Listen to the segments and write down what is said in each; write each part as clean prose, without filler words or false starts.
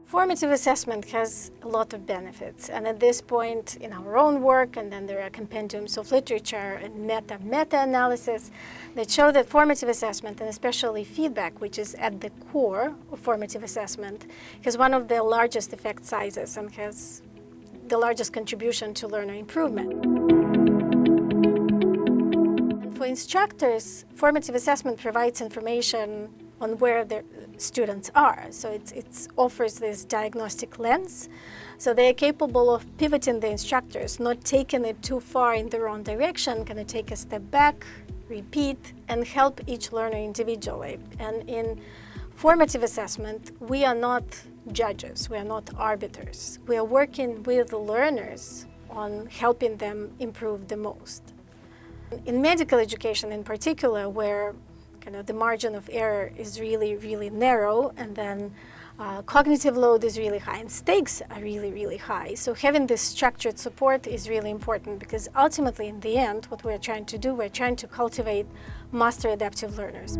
Formative assessment has a lot of benefits, and at this point in our own work, and then there are compendiums of literature and meta-analysis that show that formative assessment, and especially feedback, which is at the core of formative assessment, has one of the largest effect sizes and has the largest contribution to learner improvement. And for instructors, formative assessment provides information on where their students are. So it offers this diagnostic lens. So they are capable of pivoting the instructors, not taking it too far in the wrong direction, kind of take a step back, repeat, and help each learner individually. And in formative assessment, we are not judges, we are not arbiters. We are working with the learners on helping them improve the most. In medical education in particular, where kind of the margin of error is really, really narrow, and then cognitive load is really high and stakes are really, really high. So having this structured support is really important, because ultimately in the end, what we're trying to do, we're trying to cultivate master adaptive learners.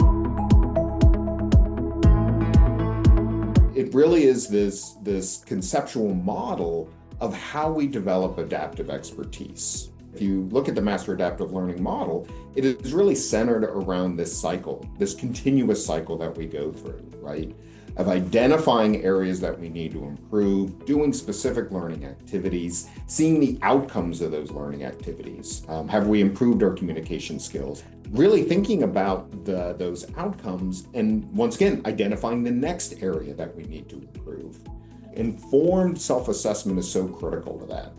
It really is this conceptual model of how we develop adaptive expertise. If you look at the master adaptive learning model, it is really centered around this cycle, this continuous cycle that we go through, right? Of identifying areas that we need to improve, doing specific learning activities, seeing the outcomes of those learning activities. Have we improved our communication skills? Really thinking about those outcomes, and once again, identifying the next area that we need to improve. Informed self-assessment is so critical to that.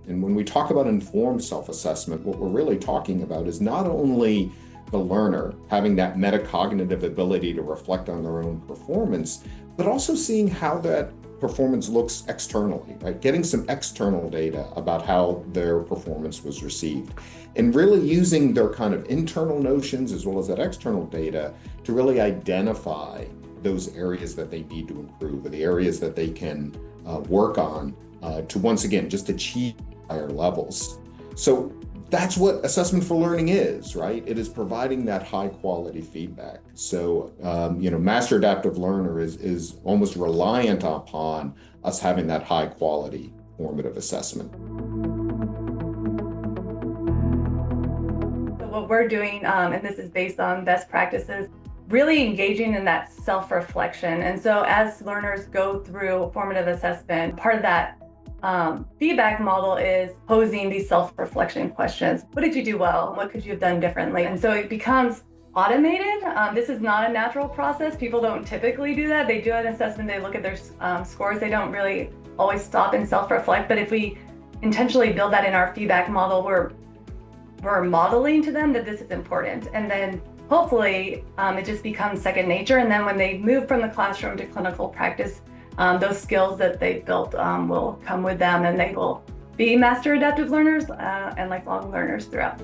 And when we talk about informed self-assessment, what we're really talking about is not only the learner having that metacognitive ability to reflect on their own performance, but also seeing how that performance looks externally, right? Getting some external data about how their performance was received, and really using their kind of internal notions as well as that external data to really identify those areas that they need to improve, or the areas that they can work on to once again just achieve higher levels. So that's what assessment for learning is, right? It is providing that high quality feedback. So, master adaptive learner is almost reliant upon us having that high quality formative assessment. So what we're doing, and this is based on best practices, really engaging in that self-reflection. And so as learners go through formative assessment, part of that feedback model is posing these self-reflection questions. What did you do well? What could you have done differently? And so it becomes automated. This is not a natural process. People don't typically do that. They do an assessment, they look at their scores. They don't really always stop and self-reflect. But if we intentionally build that in our feedback model, we're modeling to them that this is important. And then hopefully it just becomes second nature. And then when they move from the classroom to clinical practice, those skills that they've built will come with them, and they will be master adaptive learners and lifelong learners throughout.